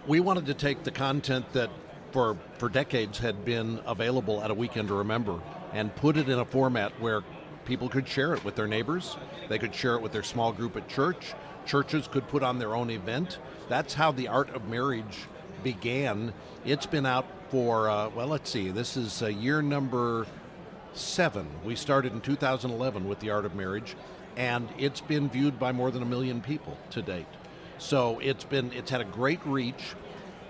we wanted to take the content that for decades had been available at A Weekend to Remember and put it in a format where people could share it with their neighbors. They could share it with their small group at church. Churches could put on their own event. That's how The Art of Marriage began. It's been out for, let's see, this is year number 7. We started in 2011 with The Art of Marriage, and it's been viewed by more than 1 million people to date. So it's had a great reach,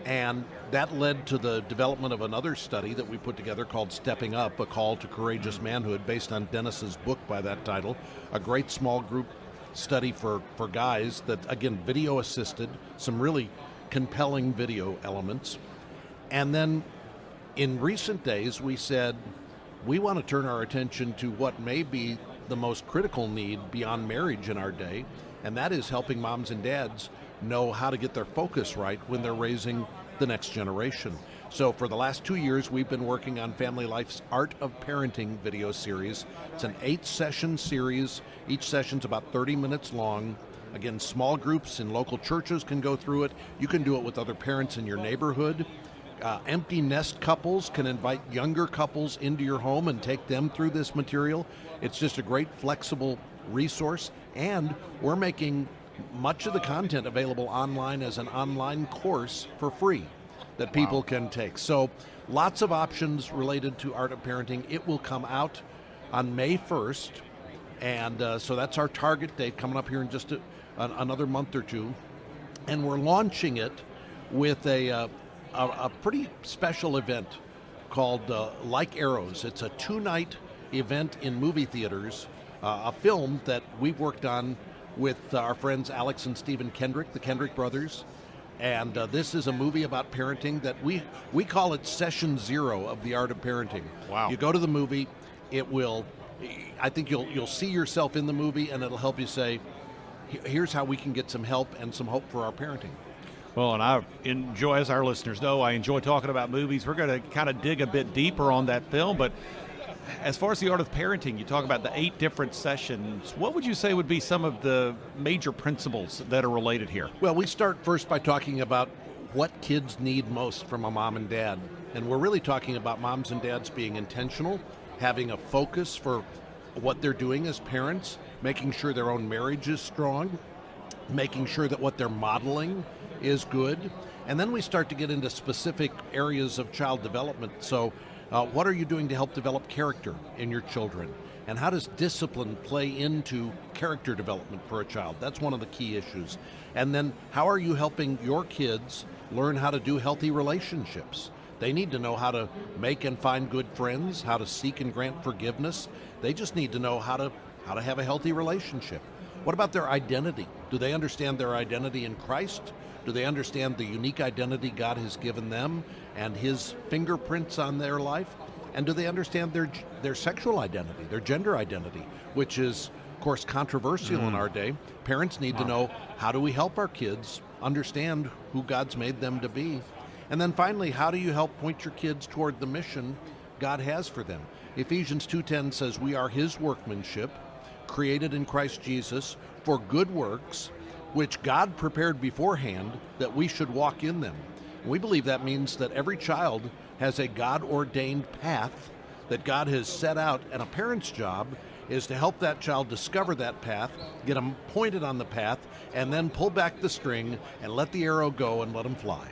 and that led to the development of another study that we put together called Stepping Up, A Call to Courageous Manhood, based on Dennis's book by that title, a great small group study for guys that, again, video assisted, some really compelling video elements. And then in recent days, we said, we want to turn our attention to what may be the most critical need beyond marriage in our day, and that is helping moms and dads know how to get their focus right when they're raising the next generation. So for the last 2 years, we've been working on FamilyLife's Art of Parenting video series. It's an 8-session series. Each session's about 30 minutes long. Again, small groups in local churches can go through it. You can do it with other parents in your neighborhood. Empty nest couples can invite younger couples into your home and take them through this material. It's just a great flexible resource, and we're making much of the content available online as an online course for free that people can take. So lots of options related to Art of Parenting. It will come out on May 1st, and so that's our target date, coming up here in just another month or two. And we're launching it with a pretty special event called Like Arrows. It's a 2-night event in movie theaters, a film that we've worked on with our friends Alex and Stephen Kendrick, the Kendrick brothers. And this is a movie about parenting that we call it Session 0 of The Art of Parenting. Wow. You go to the movie, I think you'll see yourself in the movie, and it'll help you say, here's how we can get some help and some hope for our parenting. Well, and I enjoy, as our listeners know, I enjoy talking about movies. We're going to kind of dig a bit deeper on that film, but as far as The Art of Parenting, you talk about the 8 different sessions. What would you say would be some of the major principles that are related here? Well, we start first by talking about what kids need most from a mom and dad. And we're really talking about moms and dads being intentional, having a focus for what they're doing as parents, making sure their own marriage is strong, making sure that what they're modeling is good. And then we start to get into specific areas of child development. So what are you doing to help develop character in your children? And how does discipline play into character development for a child? That's one of the key issues. And then how are you helping your kids learn how to do healthy relationships? They need to know how to make and find good friends, how to seek and grant forgiveness. They just need to know how to have a healthy relationship. What about their identity? Do they understand their identity in Christ? Do they understand the unique identity God has given them and His fingerprints on their life? And do they understand their sexual identity, their gender identity, which is, of course, controversial in our day? Parents need to know, how do we help our kids understand who God's made them to be? And then finally, how do you help point your kids toward the mission God has for them? Ephesians 2:10 says, we are His workmanship, created in Christ Jesus for good works, which God prepared beforehand that we should walk in them. We believe that means that every child has a God-ordained path that God has set out, and a parent's job is to help that child discover that path, get them pointed on the path, and then pull back the string and let the arrow go and let them fly.